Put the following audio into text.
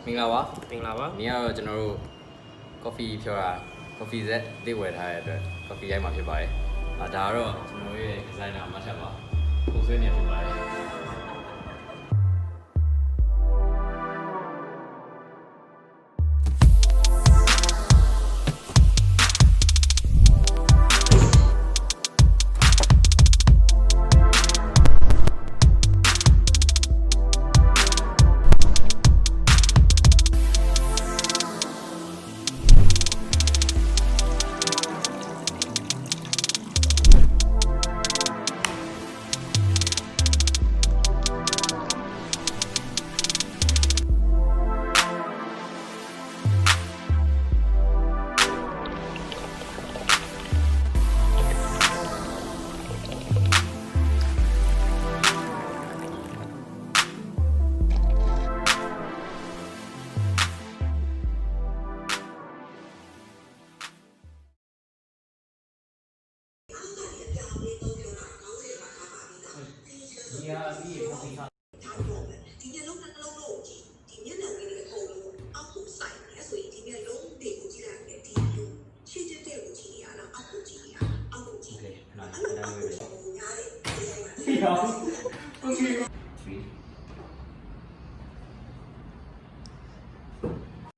မင်္ဂလာပါမင်္ဂလာပါဒီကတော့ကျွန်တော်တို့ coffee ဖြောတာ coffee set သိဝယ်ထားတဲ့အတွက် coffee ရိုက်မှာဖြစ်ပါတယ်ဒါကတော့ကျွန်တော်ရဲ့ designer မတ်ထပ်ပါပုံဆွဲနေဖြစ်ပါတယ်ဒီဟာပြီးရပုံစံဒီမျက်လုံးနှလုံးလုံးကြည့်ဒီမျက်နှာလေးတွေအကုန်လုံးအောက်ကိုစိုက်နေဆိုရင်ဒီမျက်လုံးတွေကိုကြည့်လိုက်ရင်ဒီလိုချစ်တဲ့ကိုကြည့်ရအောင်အောက်ကိုကြည့်ရအောင်အောက်ကိုကြည့်တယ်အဲ့ဒါမျိုးပဲညားတယ်ဒီမှာ